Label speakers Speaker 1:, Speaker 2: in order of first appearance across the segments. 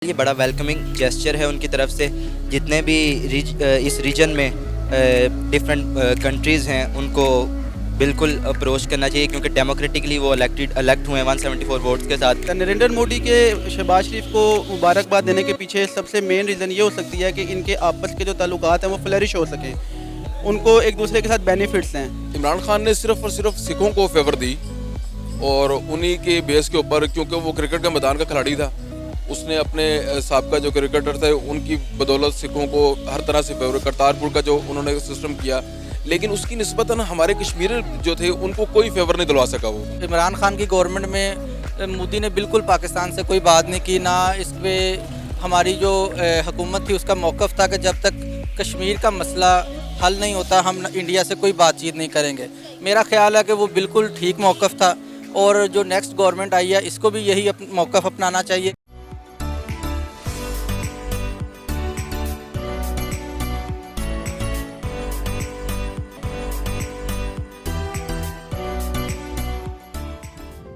Speaker 1: یہ بڑا welcoming gesture ہے ان کی طرف سے. جتنے بھی اس ریجن میں ڈفرینٹ کنٹریز ہیں ان کو بالکل اپروچ کرنا چاہیے کیونکہ ڈیموکریٹکلی وہ الیکٹ ہوئے ہیں 174 ووٹس کے ساتھ.
Speaker 2: نریندر مودی کے شہباز شریف کو مبارکباد دینے کے پیچھے سب سے مین ریزن یہ ہو سکتی ہے کہ ان کے آپس کے جو تعلقات ہیں وہ فلرش ہو سکیں, ان کو ایک دوسرے کے ساتھ بینیفٹس ہیں.
Speaker 3: عمران خان نے صرف اور صرف سکھوں کو فیور دی اور انہی کے بیس کے اوپر, کیونکہ وہ کرکٹ کا میدان کا کھلاڑی تھا, اس نے اپنے سابقہ جو کرکٹر تھے ان کی بدولت سکھوں کو ہر طرح سے فیور. کرتارپور کا جو انہوں نے سسٹم کیا, لیکن اس کی نسبتاً ہمارے کشمیر جو تھے ان کو کوئی فیور نہیں دلوا سکا. وہ
Speaker 4: عمران خان کی گورنمنٹ میں مودی نے بالکل پاکستان سے کوئی بات نہیں کی, نہ اس پہ ہماری جو حکومت تھی اس کا موقف تھا کہ جب تک کشمیر کا مسئلہ حل نہیں ہوتا ہم انڈیا سے کوئی بات چیت نہیں کریں گے. میرا خیال ہے کہ وہ بالکل ٹھیک موقف تھا اور جو نیکسٹ گورنمنٹ آئی ہے اس کو بھی یہی موقف اپنانا چاہیے.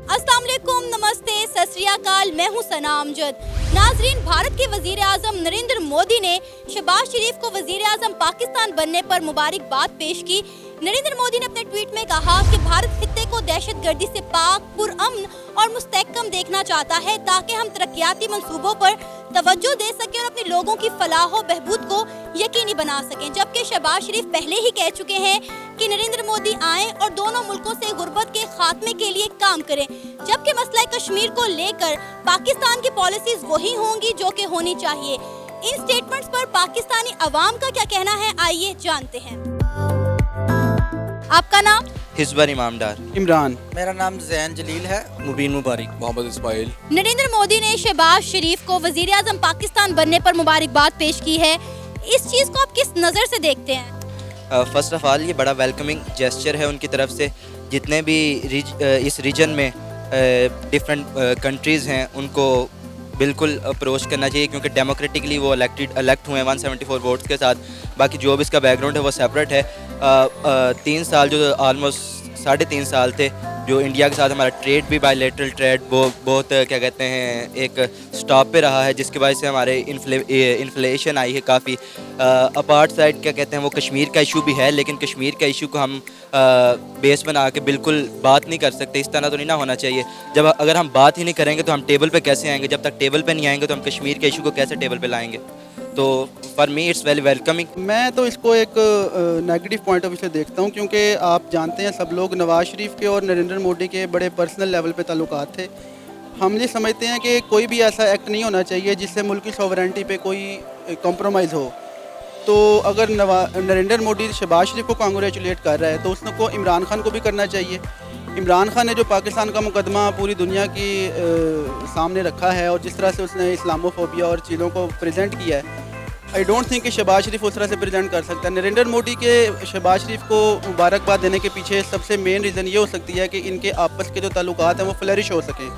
Speaker 5: السلام علیکم, نمستے, ست سری اکال, میں ہوں ثنا امجد. ناظرین, بھارت کے وزیر اعظم نریندر مودی نے شہباز شریف کو وزیر اعظم پاکستان بننے پر مبارکباد پیش کی. نریندر مودی نے اپنے ٹویٹ میں کہا کہ بھارت خطے کو دہشت گردی سے پاک, پرامن اور مستحکم دیکھنا چاہتا ہے تاکہ ہم ترقیاتی منصوبوں پر توجہ دے سکیں اور اپنے لوگوں کی فلاح و بہبود کو یقینی بنا سکیں. جبکہ شہباز شریف پہلے ہی کہہ چکے ہیں کہ نریندر مودی آئیں اور دونوں ملکوں سے غربت کے خاتمے کے لیے کام کریں. جبکہ مسئلہ کشمیر کو لے کر پاکستان کی پالیسیز وہی ہوں گی جو کہ ہونی چاہیے. ان سٹیٹمنٹس پر پاکستانی عوام کا کیا کہنا ہے, آئیے جانتے ہیں. آپ کا نام؟
Speaker 1: حزبر امام ڈار.
Speaker 2: عمران.
Speaker 4: میرا نام زین جلیل ہے.
Speaker 1: مبین مبارک.
Speaker 3: محمد اسماعیل.
Speaker 5: نریندر مودی نے شہباز شریف کو وزیر اعظم پاکستان بننے پر مبارکباد پیش کی ہے. اس چیز کو آپ کس نظر سے دیکھتے ہیں؟
Speaker 1: فرسٹ آف آل یہ بڑا ویلکمنگ جیسچر ہے ان کی طرف سے. جتنے بھی اس ریجن میں ڈفرینٹ کنٹریز ہیں ان کو بالکل اپروچ کرنا چاہیے کیونکہ ڈیموکریٹکلی وہ الیکٹ ہوئے ہیں 174 ووٹس کے ساتھ. باقی جو بھی اس کا بیک گراؤنڈ ہے وہ سیپریٹ ہے. 3 سال جو آلموسٹ 3.5 سال تھے جو انڈیا کے ساتھ ہمارا ٹریڈ بھی بائی لیٹرل ٹریڈ بہت کیا کہتے ہیں ایک سٹاپ پہ رہا ہے, جس کی وجہ سے ہمارے انفلیشن آئی ہے کافی. اپارٹ سائڈ کیا کہتے ہیں وہ کشمیر کا ایشو بھی ہے, لیکن کشمیر کا ایشو کو ہم بیس بنا کے بالکل بات نہیں کر سکتے. اس طرح تو نہیں نہ ہونا چاہیے. اگر ہم بات ہی نہیں کریں گے تو ہم ٹیبل پہ کیسے آئیں گے؟ جب تک ٹیبل پہ نہیں آئیں گے تو ہم کشمیر کے ایشو کو کیسے ٹیبل پہ لائیں گے؟ تو for me it's very welcoming.
Speaker 2: میں تو اس کو ایک نیگیٹو پوائنٹ آف ویو سے دیکھتا ہوں, کیونکہ آپ جانتے ہیں سب لوگ نواز شریف کے اور نریندر مودی کے بڑے پرسنل لیول پہ تعلقات تھے. ہم یہ سمجھتے ہیں کہ کوئی بھی ایسا ایکٹ نہیں ہونا چاہیے جس سے ملک کی سوورنٹی پہ کوئی کمپرومائز ہو. تو اگر نریندر مودی شہباز شریف کو کانگریچولیٹ کر رہا ہے تو اس کو عمران خان کو بھی کرنا چاہیے. عمران خان نے جو پاکستان کا مقدمہ پوری دنیا کی سامنے رکھا ہے اور جس طرح سے اس نے اسلاموفوبیا اور چیزوں کو پریزنٹ کیا ہے, آئی ڈونٹ تھنک کہ شہباز شریف اس طرح سے پریزنٹ کر سکتا ہے. نریندر مودی کے شہباز شریف کو مبارکباد دینے کے پیچھے سب سے مین ریزن یہ ہو سکتی ہے کہ ان کے آپس کے جو تعلقات ہیں وہ فلرش ہو سکیں,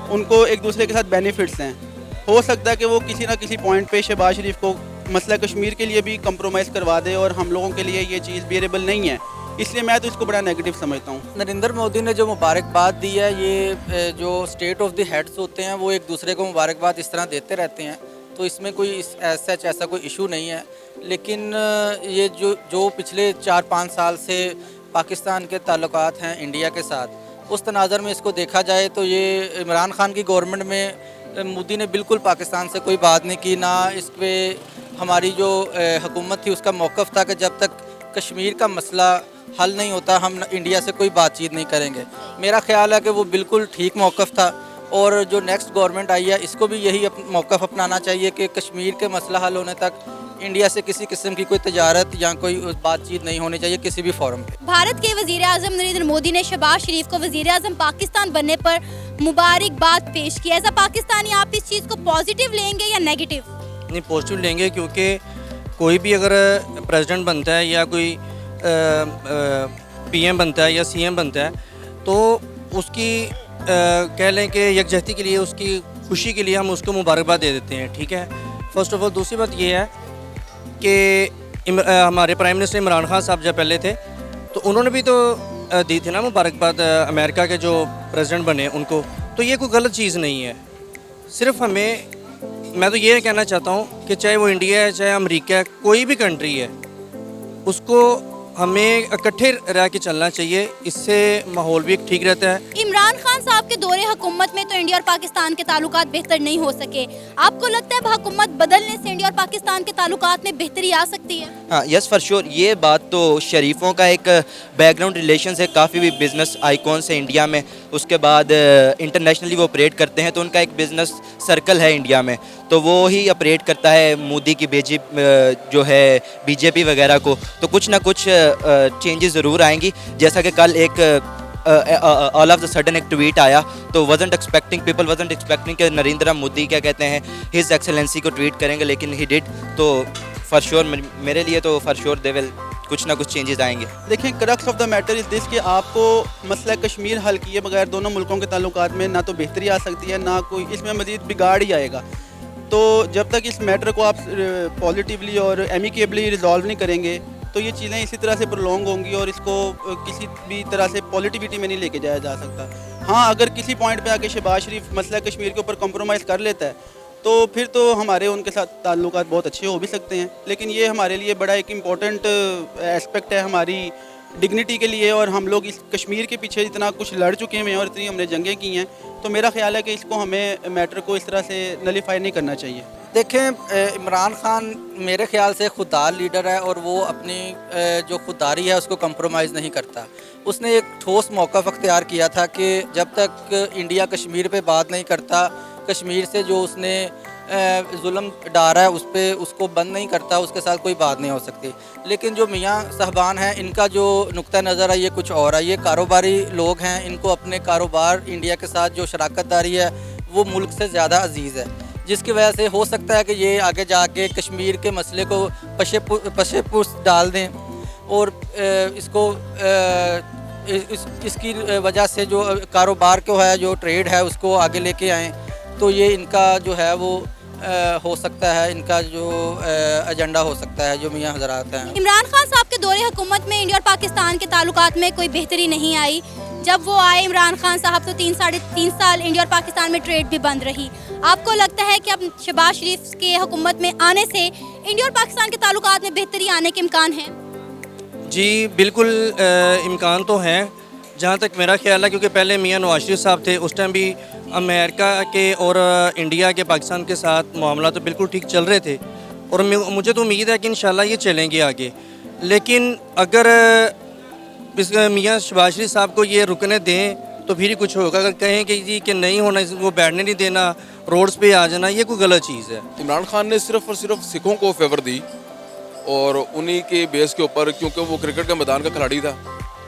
Speaker 2: ان کو ایک دوسرے کے ساتھ بینیفٹس ہیں. ہو سکتا ہے کہ وہ کسی نہ کسی پوائنٹ پہ شہباز شریف کو مسئلہ کشمیر کے لیے بھی کمپرومائز کروا دے اور ہم لوگوں کے لیے یہ چیز بیئریبل نہیں ہے. اس لیے میں تو اس کو بڑا نیگیٹو سمجھتا ہوں.
Speaker 4: نریندر مودی نے جو مبارکباد دی ہے, یہ جو اسٹیٹ آف دی ہیڈس ہوتے ہیں وہ ایک دوسرے کو مبارکباد اس طرح دیتے رہتے ہیں, تو اس میں کوئی ایسا کوئی ایشو نہیں ہے. لیکن یہ جو پچھلے 4-5 سال سے پاکستان کے تعلقات ہیں انڈیا کے ساتھ, اس تناظر میں اس کو دیکھا جائے تو یہ عمران خان کی گورنمنٹ میں مودی نے بالکل پاکستان سے کوئی بات نہیں کی, نہ اس پہ ہماری جو حکومت تھی اس کا موقف تھا کہ جب تک کشمیر کا مسئلہ حل نہیں ہوتا ہم انڈیا سے کوئی بات چیت نہیں کریں گے. میرا خیال ہے کہ وہ بالکل ٹھیک موقف تھا اور جو نیکسٹ گورنمنٹ آئی ہے اس کو بھی یہی موقف اپنانا چاہیے کہ کشمیر کے مسئلہ حل ہونے تک انڈیا سے کسی قسم کی کوئی تجارت یا کوئی بات چیت نہیں ہونی چاہیے کسی بھی فورم پہ.
Speaker 5: بھارت کے وزیر اعظم نریندر مودی نے شہباز شریف کو وزیر اعظم پاکستان بننے پر مبارکباد پیش کی. ایز اے پاکستانی آپ اس چیز کو پازیٹیو لیں گے یا نیگیٹو؟
Speaker 6: نہیں, پازیٹیو لیں گے, کیونکہ کوئی بھی اگر پریزیڈنٹ بنتا ہے یا کوئی پی ایم بنتا ہے یا سی ایم بنتا ہے تو اس کی کہہ لیں کہ یکجہتی کے لیے, اس کی خوشی کے لیے ہم اس کو مبارکباد دے دیتے ہیں. ٹھیک ہے, فرسٹ آف آل. دوسری بات یہ ہے کہ ہمارے پرائم منسٹر عمران خان صاحب جب پہلے تھے تو انہوں نے بھی تو دی تھی نا مبارکباد امریکہ کے جو پریزیڈنٹ بنے ان کو. تو یہ کوئی غلط چیز نہیں ہے. صرف ہمیں میں تو یہ کہنا چاہتا ہوں کہ چاہے وہ انڈیا ہے چاہے امریکہ ہے کوئی بھی کنٹری ہے اس کو ہمیں اکٹھے رہ کے چلنا چاہیے, اس سے ماحول بھی ٹھیک رہتا ہے.
Speaker 5: عمران خان صاحب کے دور حکومت میں تو انڈیا اور پاکستان کے تعلقات بہتر نہیں ہو سکے. آپ کو لگتا ہے حکومت بدلنے سے انڈیا اور پاکستان کے تعلقات میں بہتری آ سکتی ہے؟
Speaker 1: ہاں یس فار شیور, یہ بات تو شریفوں کا ایک بیک گراؤنڈ ریلیشنز ہے, کافی بھی بزنس آئیکونس ہے انڈیا میں, اس کے بعد انٹرنیشنلی وہ آپریٹ کرتے ہیں, تو ان کا ایک بزنس سرکل ہے انڈیا میں, تو وہ ہی آپریٹ کرتا ہے مودی کی جو ہے بی جے پی وغیرہ کو, تو کچھ نہ کچھ چینجز ضرور آئیں گی. جیسا کہ کل ایک آل آف دا سڈن ایک ٹویٹ آیا, تو پیپل وزنٹ ایکسپیکٹنگ کہ نریندر مودی کیا کہتے ہیں ہز ایکسلنسی کو ٹویٹ کریں گے, لیکن ہی ڈڈ, تو فار شیور میرے لیے تو فار شیور دے ول کچھ نہ کچھ چینجز آئیں گے.
Speaker 2: دیکھیں crux of the matter is this کہ آپ کو مسئلہ کشمیر حل کیے بغیر دونوں ملکوں کے تعلقات میں نہ تو بہتری آ سکتی ہے نہ کوئی اس میں مزید بگاڑ ہی آئے گا. تو جب تک اس میٹر کو آپ پازیٹیولی اور ایمیکیبلی ریزالو نہیں کریں گے تو یہ چیزیں اسی طرح سے پرولونگ ہوں گی اور اس کو کسی بھی طرح سے پازیٹیوٹی میں نہیں لے کے جایا جا سکتا. ہاں اگر کسی پوائنٹ پہ آ کے شہباز شریف مسئلہ کشمیر کے اوپر کمپرومائز کر لیتا ہے تو پھر تو ہمارے ان کے ساتھ تعلقات بہت اچھے ہو بھی سکتے ہیں, لیکن یہ ہمارے لیے بڑا ایک امپورٹنٹ اسپیکٹ ہے ہماری ڈگنیٹی کے لیے, اور ہم لوگ اس کشمیر کے پیچھے اتنا کچھ لڑ چکے ہیں اور اتنی ہم نے جنگیں کی ہیں, تو میرا خیال ہے کہ اس کو ہمیں میٹر کو اس طرح سے نلیفائی نہیں کرنا چاہیے.
Speaker 4: دیکھیں عمران خان میرے خیال سے خوددار لیڈر ہے اور وہ اپنی جو خودداری ہے اس کو کمپرومائز نہیں کرتا. اس نے ایک ٹھوس موقف اختیار کیا تھا کہ جب تک انڈیا کشمیر پہ بات نہیں کرتا, کشمیر سے جو اس نے ظلم ڈالا ہے اس کو بند نہیں کرتا, اس کے ساتھ کوئی بات نہیں ہو سکتی. لیکن جو میاں صاحبان ہیں ان کا جو نقطہ نظر ہے یہ کچھ اور ہے. یہ کاروباری لوگ ہیں, ان کو اپنے کاروبار انڈیا کے ساتھ جو شراکت داری ہے وہ ملک سے زیادہ عزیز ہے, جس کی وجہ سے ہو سکتا ہے کہ یہ آگے جا کے کشمیر کے مسئلے کو پشے پوش ڈال دیں اور اس کو اس کی وجہ سے جو کاروبار کو ہے جو ٹریڈ ہے اس کو آگے لے کے آئیں. تو یہ ان کا جو ہے وہ ہو سکتا ہے, ان کا جو ایجنڈا ہو سکتا ہے جو میاں حضرات ہیں.
Speaker 5: عمران خان صاحب کے دور حکومت میں انڈیا اور پاکستان کے تعلقات میں کوئی بہتری نہیں آئی. جب وہ آئے عمران خان صاحب تو 3.5 سال انڈیا اور پاکستان میں ٹریڈ بھی بند رہی. آپ کو لگتا ہے کہ اب شہباز شریف کے حکومت میں آنے سے انڈیا اور پاکستان کے تعلقات میں بہتری آنے کے امکان ہیں؟
Speaker 6: جی بالکل امکان تو ہیں جہاں تک میرا خیال ہے, کیونکہ پہلے میاں نواز شریف صاحب تھے, اس ٹائم بھی امریکہ کے اور انڈیا کے پاکستان کے ساتھ معاملات تو بالکل ٹھیک چل رہے تھے, اور مجھے تو امید ہے کہ انشاءاللہ یہ چلیں گے آگے. لیکن اگر میاں شہباز شریف صاحب کو یہ رکنے دیں تو پھر ہی کچھ ہوگا. اگر کہیں کہ جی کہ نہیں ہونا, وہ بیٹھنے نہیں دینا, روڈز پہ آ جانا, یہ کوئی غلط چیز ہے.
Speaker 3: عمران خان نے صرف اور صرف سکھوں کو فیور دی اور انہی کے بیس کے اوپر, کیونکہ وہ کرکٹ کے میدان کا کھلاڑی تھا,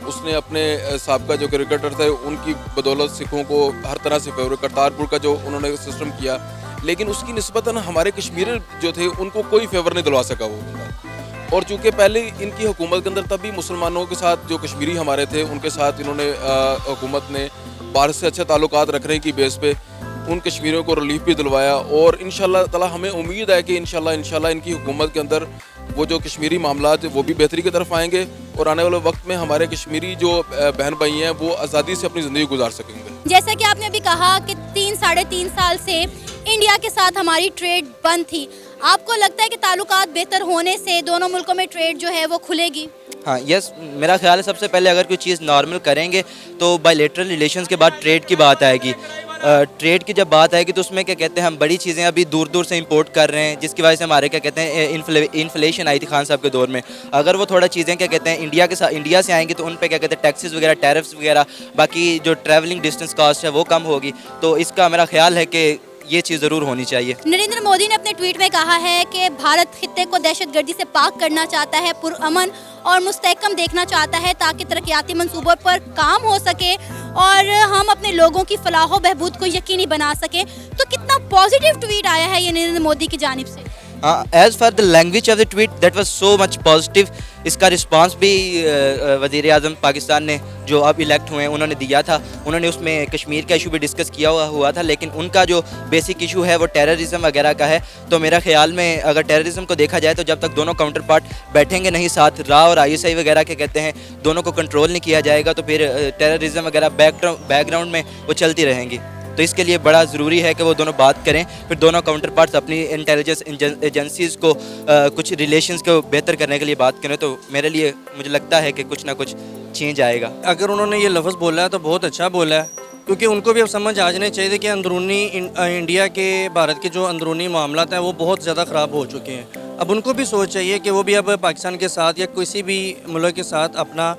Speaker 3: اس نے اپنے سابقہ جو کرکٹر تھے ان کی بدولت سکھوں کو ہر طرح سے فیور, کرتارپور کا جو انہوں نے سسٹم کیا, لیکن اس کی نسبتاً ہمارے کشمیر جو تھے ان کو کوئی فیور نہیں دلوا سکا وہ بندہ. اور چونکہ پہلے ان کی حکومت کے اندر تب بھی مسلمانوں کے ساتھ جو کشمیری ہمارے تھے ان کے ساتھ انہوں نے حکومت نے بھارت سے اچھے تعلقات رکھنے کی بیس پہ ان کشمیریوں کو ریلیف بھی دلوایا, اور انشاءاللہ تعالی ہمیں امید ہے کہ انشاءاللہ ان کی حکومت کے اندر وہ جو کشمیری معاملات وہ بھی بہتری کی طرف آئیں گے, اور آنے والے وقت میں ہمارے کشمیری جو بہن بھائی ہیں وہ آزادی سے اپنی زندگی گزار سکیں گے.
Speaker 5: جیسا کہ آپ نے ابھی کہا کہ 3.5 سال سے انڈیا کے ساتھ ہماری ٹریڈ بند تھی, آپ کو لگتا ہے کہ تعلقات بہتر ہونے سے دونوں ملکوں میں ٹریڈ جو ہے وہ کھلے گی؟
Speaker 1: ہاں یس, میرا خیال ہے سب سے پہلے اگر کوئی چیز نارمل کریں گے تو بائی لیٹرل ریلیشنز کے بعد ٹریڈ کی بات آئے گی. ٹریڈ کی جب بات آئے گی تو اس میں کیا کہتے ہیں ہم بڑی چیزیں ابھی دور دور سے امپورٹ کر رہے ہیں, جس کی وجہ سے ہمارے کیا کہتے ہیں انفلیشن آئی تھی خان صاحب کے دور میں. اگر وہ تھوڑا چیزیں کیا کہتے ہیں انڈیا سے آئیں گی تو ان پہ کیا کہتے ہیں ٹیکسز وغیرہ, ٹیرفس وغیرہ, باقی جو ٹریولنگ ڈسٹینس کاسٹ ہے وہ کم ہوگی, تو اس کا میرا خیال ہے کہ یہ چیز ضرور ہونی چاہیے.
Speaker 5: نریندر مودی نے اپنے ٹویٹ میں کہا ہے کہ بھارت خطے کو دہشت گردی سے پاک کرنا چاہتا ہے, پرامن اور مستحکم دیکھنا چاہتا ہے تاکہ ترقیاتی منصوبوں پر کام ہو سکے اور ہم اپنے لوگوں کی فلاح و بہبود کو یقینی بنا سکیں. تو کتنا پازیٹیو ٹویٹ آیا ہے یہ نریندر مودی کی جانب سے.
Speaker 1: As far the language of the tweet that was so much positive. اس کا رسپانس بھی وزیر اعظم پاکستان نے جو اب الیکٹ ہوئے ہیں انہوں نے دیا تھا. انہوں نے اس میں کشمیر کا ایشو بھی ڈسکس کیا ہوا تھا, لیکن ان کا جو بیسک ایشو ہے وہ ٹیررزم وغیرہ کا ہے. تو میرا خیال میں اگر ٹیررزم کو دیکھا جائے تو جب تک دونوں کاؤنٹر پارٹ بیٹھیں گے نہیں ساتھ, را اور ISI وغیرہ کے کہتے ہیں دونوں کو کنٹرول نہیں کیا جائے گا تو پھر ٹیررزم وغیرہ بیک گراؤنڈ میں وہ چلتی رہیں گی. تو اس کے لیے بڑا ضروری ہے کہ وہ دونوں بات کریں, پھر دونوں کاؤنٹر پارٹس اپنی انٹیلیجنس ایجنسیز کو کچھ ریلیشنز کو بہتر کرنے کے لیے بات کریں, تو میرے لیے مجھے لگتا ہے کہ کچھ نہ کچھ چینج آئے گا.
Speaker 6: اگر انہوں نے یہ لفظ بولا ہے تو بہت اچھا بولا ہے, کیونکہ ان کو بھی اب سمجھ آ جانے چاہیے کہ اندرونی انڈیا کے بھارت کے جو اندرونی معاملات ہیں وہ بہت زیادہ خراب ہو چکے ہیں. اب ان کو بھی سوچ چاہیے کہ وہ بھی اب پاکستان کے ساتھ یا کسی بھی ملک کے ساتھ اپنا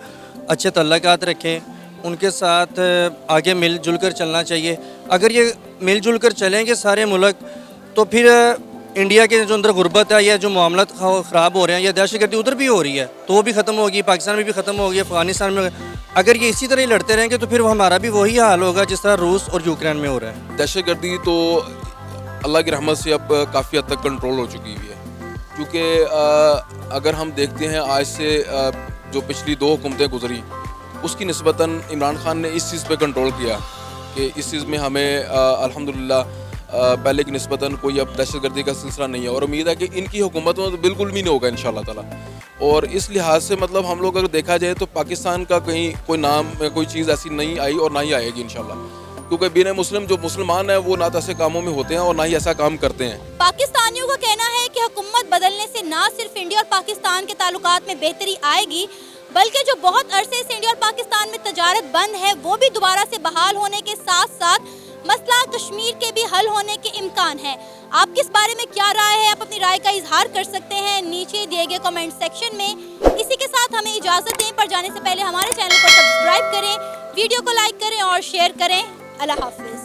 Speaker 6: اچھے تعلقات رکھیں, ان کے ساتھ آگے مل جل کر چلنا چاہیے. اگر یہ مل جل کر چلیں گے سارے ملک, تو پھر انڈیا کے جو اندر غربت ہے یا جو معاملات خراب ہو رہے ہیں یا دہشت گردی ادھر بھی ہو رہی ہے تو وہ بھی ختم ہوگی, پاکستان میں بھی ختم ہوگی, افغانستان میں. اگر یہ اسی طرح ہی لڑتے رہیں گے تو پھر ہمارا بھی وہی حال ہوگا جس طرح روس اور یوکرین میں ہو رہا ہے.
Speaker 3: دہشت گردی تو اللہ کی رحمت سے اب کافی حد تک کنٹرول ہو چکی ہوئی ہے, کیونکہ اگر ہم دیکھتے ہیں آج سے جو پچھلی 2 حکومتیں گزری اس کی نسبتاً عمران خان نے اس چیز پہ کنٹرول کیا کہ اس چیز میں ہمیں الحمدللہ پہلے کی نسبتاً کوئی اب دہشت گردی کا سلسلہ نہیں ہے, اور امید ہے کہ ان کی حکومت میں تو بالکل بھی نہیں ہوگا انشاءاللہ تعالیٰ. اور اس لحاظ سے مطلب ہم لوگ اگر دیکھا جائے تو پاکستان کا کہیں کوئی نام کوئی چیز ایسی نہیں آئی اور نہ ہی آئے گی انشاءاللہ, کیونکہ بین مسلم جو مسلمان ہیں وہ نہ تو ایسے کاموں میں ہوتے ہیں اور نہ ہی ایسا کام کرتے ہیں.
Speaker 5: پاکستانیوں کا کہنا ہے کہ حکومت بدلنے سے نہ صرف انڈیا اور پاکستان کے تعلقات میں بہتری آئے گی, بلکہ جو بہت عرصے سے انڈیا اور پاکستان میں تجارت بند ہے وہ بھی دوبارہ سے بحال ہونے کے ساتھ ساتھ مسئلہ کشمیر کے بھی حل ہونے کے امکان ہے. آپ کس بارے میں کیا رائے ہے, آپ اپنی رائے کا اظہار کر سکتے ہیں نیچے دیے گئے کمنٹ سیکشن میں. اسی کے ساتھ ہمیں اجازت دیں, پر جانے سے پہلے ہمارے چینل کو سبسکرائب کریں, ویڈیو کو لائک کریں اور شیئر کریں. اللہ حافظ.